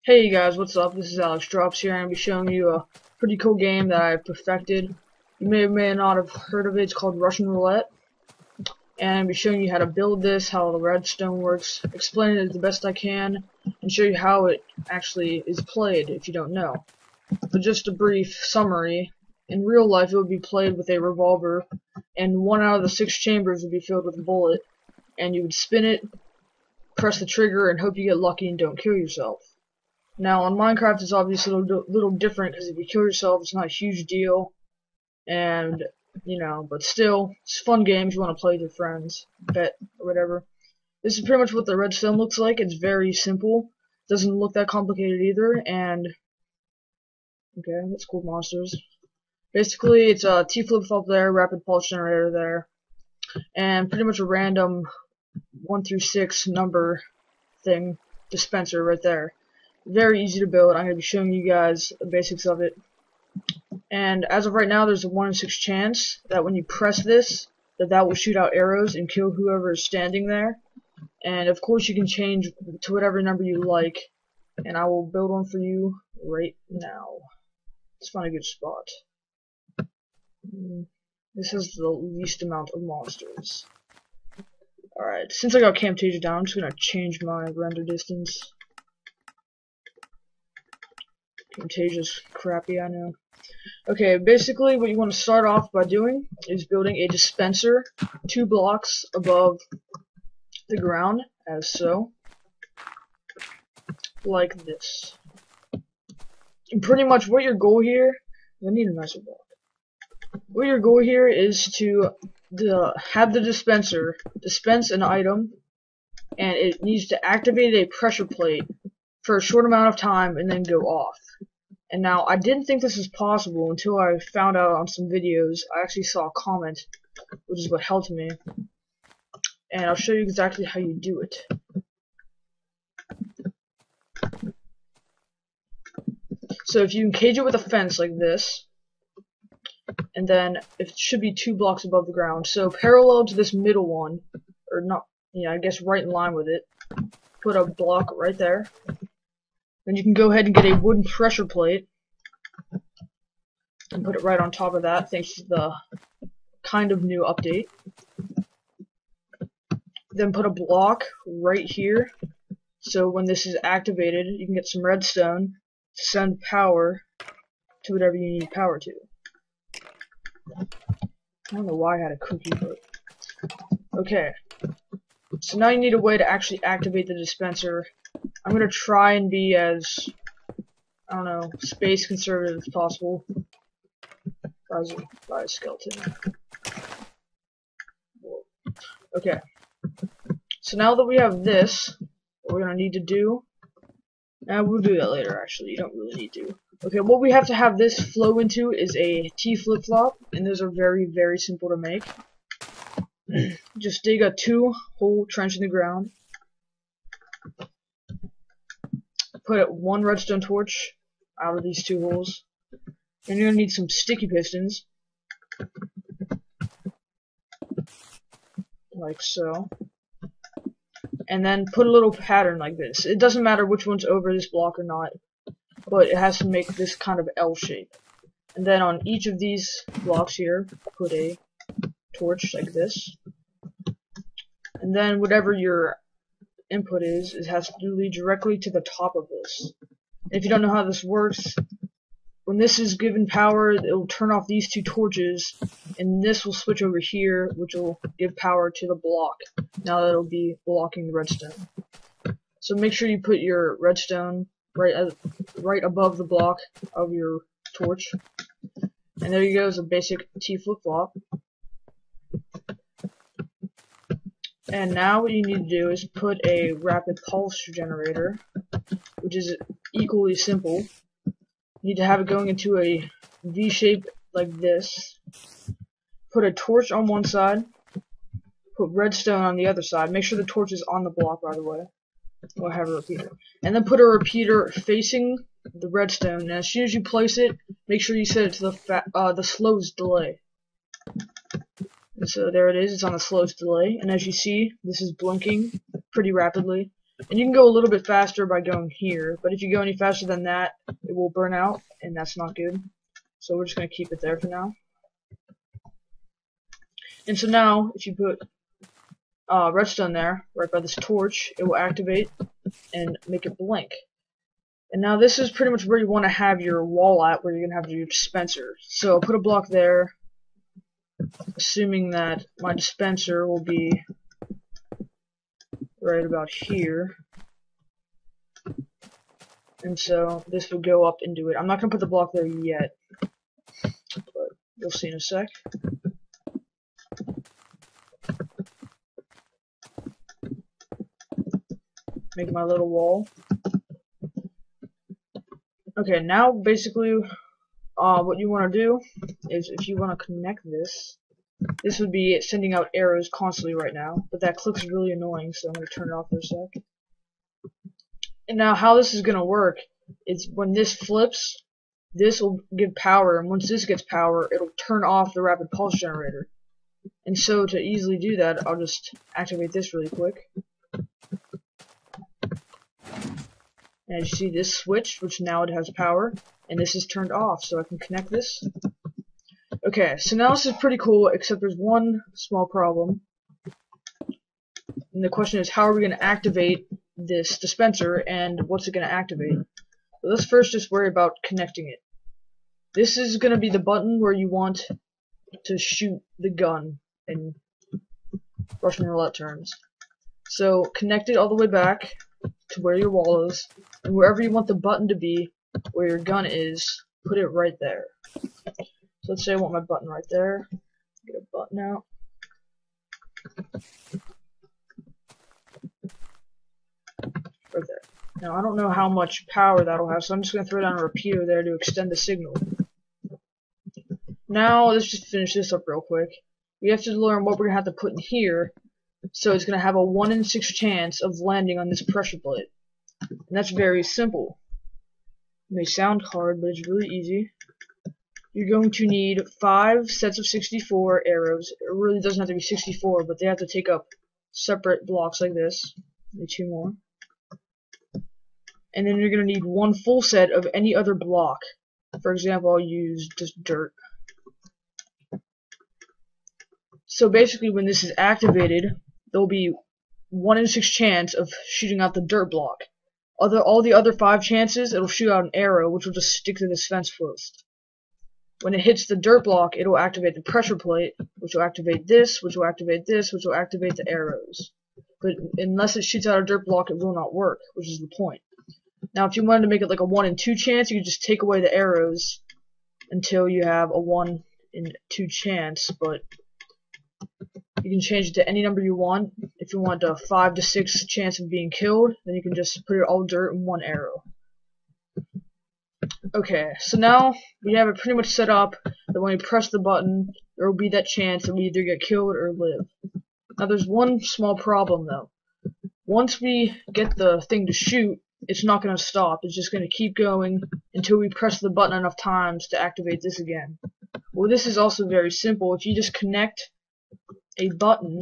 Hey guys, what's up? This is AlexDr0ps here, and I'll be showing you a pretty cool game that I perfected. You may or may not have heard of it. It's called Russian Roulette, and I'll be showing you how to build this, how the redstone works, explain it the best I can, and show you how it actually is played if you don't know. But just a brief summary, in real life it would be played with a revolver, and 1 out of the 6 chambers would be filled with a bullet, and you would spin it, press the trigger, and hope you get lucky and don't kill yourself. Now, on Minecraft, it's obviously a little different, because if you kill yourself, it's not a huge deal, and, but still, it's a fun game if you want to play with your friends, bet, or whatever. This is pretty much what the redstone looks like. It's very simple, doesn't look that complicated either, and, okay, that's cool monsters. Basically, it's a T flip-flop there, rapid pulse generator there, and pretty much a random 1 through 6 number thing, dispenser right there. Very easy to build. I'm going to be showing you guys the basics of it. And as of right now, there's a 1 in 6 chance that when you press this, that will shoot out arrows and kill whoever is standing there. And of course, you can change to whatever number you like. And I will build one for you right now. Let's find a good spot. This is the least amount of monsters. Alright, since I got Camtasia down, I'm just going to change my render distance. Camtasia's crappy, I know. Okay, basically what you want to start off by doing is building a dispenser 2 blocks above the ground, as so. Like this. And pretty much what your goal here, I need a nicer block. What your goal here is to have the dispenser dispense an item, and it needs to activate a pressure plate for a short amount of time and then go off. And now, I didn't think this was possible until I found out on some videos. I actually saw a comment, which is what helped me. And I'll show you exactly how you do it. So if you encage it with a fence like this, and then it should be 2 blocks above the ground. So parallel to this middle one, or not, I guess right in line with it, put a block right there. Then you can go ahead and get a wooden pressure plate and put it right on top of that, thanks to the kind of new update. Then put a block right here, so when this is activated, you can get some redstone to send power to whatever you need power to. I don't know why I had a cookie, but okay. So now you need a way to actually activate the dispenser. I'm gonna try and be as, I don't know, space conservative as possible. By a skeleton. Okay. So now that we have this, what we're gonna need to do, we'll do that later actually, you don't really need to. Okay, what we have to have this flow into is a T flip-flop, and those are very, very simple to make. Just dig a 2-hole trench in the ground. Put 1 redstone torch out of these 2 holes. And you're gonna need some sticky pistons. Like so. And then put a little pattern like this. It doesn't matter which one's over this block or not, but it has to make this kind of L shape. And then on each of these blocks here, put a torch like this. And then whatever your input is, it has to lead directly to the top of this. If you don't know how this works, when this is given power, it will turn off these 2 torches, and this will switch over here, which will give power to the block. Now that it'll be blocking the redstone. So make sure you put your redstone right above the block of your torch. And there you go, is a basic T flip-flop. And now what you need to do is put a rapid pulse generator, which is equally simple. You need to have it going into a V shape like this. Put a torch on one side. Put redstone on the other side. Make sure the torch is on the block, by the way. We'll have a repeater. And then put a repeater facing the redstone. And as soon as you place it, make sure you set it to the slowest delay. And so there it is. It's on the slowest delay. And as you see, this is blinking pretty rapidly. And you can go a little bit faster by going here, but if you go any faster than that, it will burn out, and that's not good. So we're just going to keep it there for now. And so now, if you put redstone there, right by this torch, it will activate and make it blink. And now this is pretty much where you want to have your wall at, where you're going to have your dispenser. So I'll put a block there, assuming that my dispenser will be right about here. And so this will go up into it. I'm not going to put the block there yet, but you'll see in a sec. Make my little wall. Okay, now basically what you want to do is, if you want to connect this would be sending out arrows constantly right now, but that click's really annoying, so I'm going to turn it off for a sec. And now how this is going to work is when this flips, this will give power, and once this gets power, it'll turn off the rapid pulse generator. And so to easily do that, I'll just activate this really quick. And you see this switch, which now it has power, and this is turned off, so I can connect this. Okay, so now this is pretty cool, except there's one small problem. And the question is, how are we going to activate this dispenser, and what's it going to activate? So let's first just worry about connecting it. This is going to be the button where you want to shoot the gun in Russian roulette terms. So connect it all the way back to where your wall is, and wherever you want the button to be, where your gun is, put it right there. So let's say I want my button right there. Get a button out. Right there. Now I don't know how much power that'll have, so I'm just going to throw down a repeater there to extend the signal. Now let's just finish this up real quick. We have to learn what we're going to have to put in here, so it's going to have a 1 in 6 chance of landing on this pressure plate. And that's very simple. It may sound hard, but it's really easy. You're going to need 5 sets of 64 arrows. It really doesn't have to be 64, but they have to take up separate blocks like this. Maybe 2 more. And then you're going to need 1 full set of any other block. For example, I'll use just dirt. So basically, when this is activated, there'll be 1 in 6 chance of shooting out the dirt block. All the other 5 chances, it'll shoot out an arrow, which will just stick to this fence post. When it hits the dirt block, it'll activate the pressure plate, which will activate this, which will activate this, which will activate the arrows. But unless it shoots out a dirt block, it will not work, which is the point. Now, if you wanted to make it like a 1 in 2 chance, you could just take away the arrows until you have a 1 in 2 chance, but you can change it to any number you want. If you want a 5 to 6 chance of being killed, then you can just put it all dirt and 1 arrow. Okay, so now we have it pretty much set up that when we press the button, there will be that chance that we either get killed or live. Now there's one small problem though. Once we get the thing to shoot, it's not going to stop. It's just going to keep going until we press the button enough times to activate this again. Well, this is also very simple. If you just connect a button,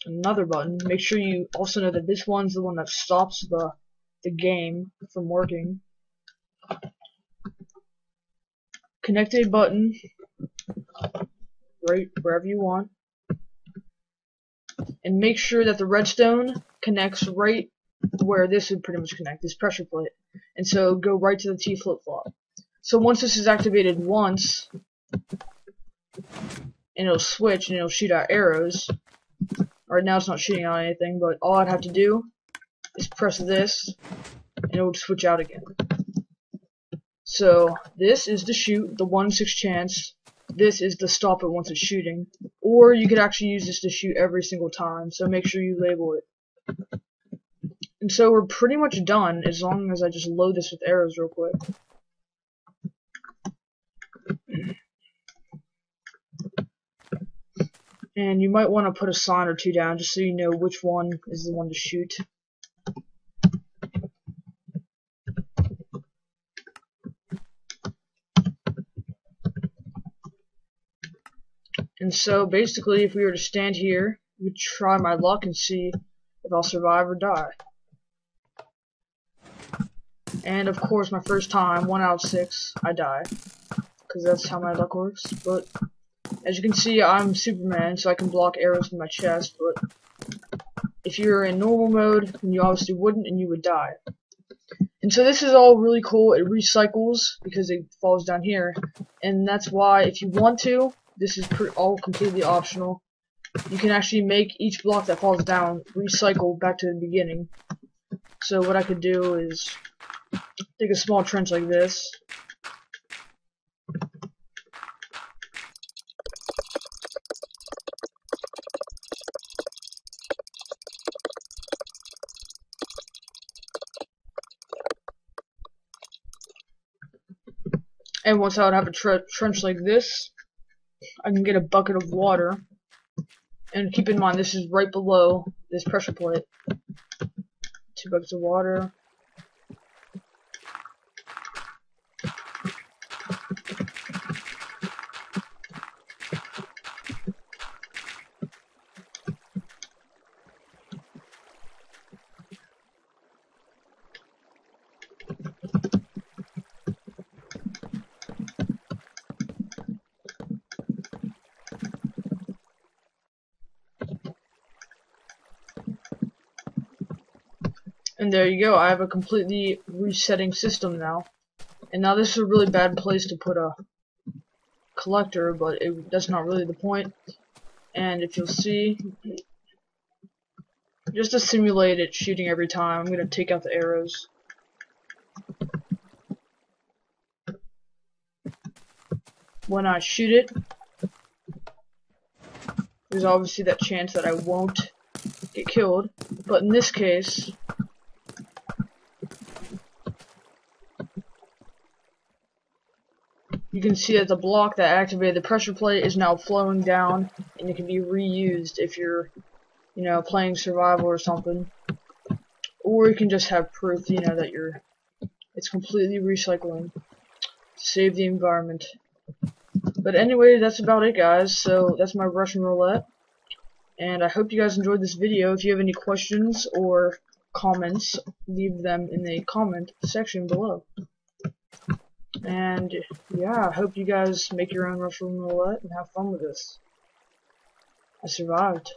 another button, make sure you also know that this one's the one that stops the game from working. Connect a button right wherever you want, and make sure that the redstone connects right where this would pretty much connect, this pressure plate, and so go right to the T flip-flop. So once this is activated once, and it'll switch and it'll shoot out arrows. Right now it's not shooting out anything, but all I'd have to do is press this and it will switch out again. So this is the shoot, the 1 in 6 chance. This is the stop it once it's shooting. Or you could actually use this to shoot every single time, so make sure you label it. And so we're pretty much done, as long as I just load this with arrows real quick. And you might want to put a sign or 2 down just so you know which one is the one to shoot. And so basically, if we were to stand here, we'd try my luck and see if I'll survive or die. And of course, my first time, 1 out of 6, I die. Because that's how my luck works. But as you can see, I'm Superman, so I can block arrows in my chest. But if you're in normal mode, then you obviously wouldn't, and you would die. And so this is all really cool. It recycles because it falls down here. And that's why, if you want to, this is all completely optional. You can actually make each block that falls down recycle back to the beginning. So what I could do is dig a small trench like this. And once I would have a trench like this, I can get a bucket of water. And keep in mind, this is right below this pressure plate. 2 buckets of water. And there you go, I have a completely resetting system now. And now this is a really bad place to put a collector, but that's not really the point. And if you'll see, just to simulate it shooting every time, I'm going to take out the arrows. When I shoot it, there's obviously that chance that I won't get killed, but in this case, you can see that the block that activated the pressure plate is now flowing down, and it can be reused if you're, playing survival or something. Or you can just have proof, that it's completely recycling to save the environment. But anyway, that's about it, guys. So that's my Russian roulette. And I hope you guys enjoyed this video. If you have any questions or comments, leave them in the comment section below. And yeah, I hope you guys make your own Russian roulette and have fun with this. I survived.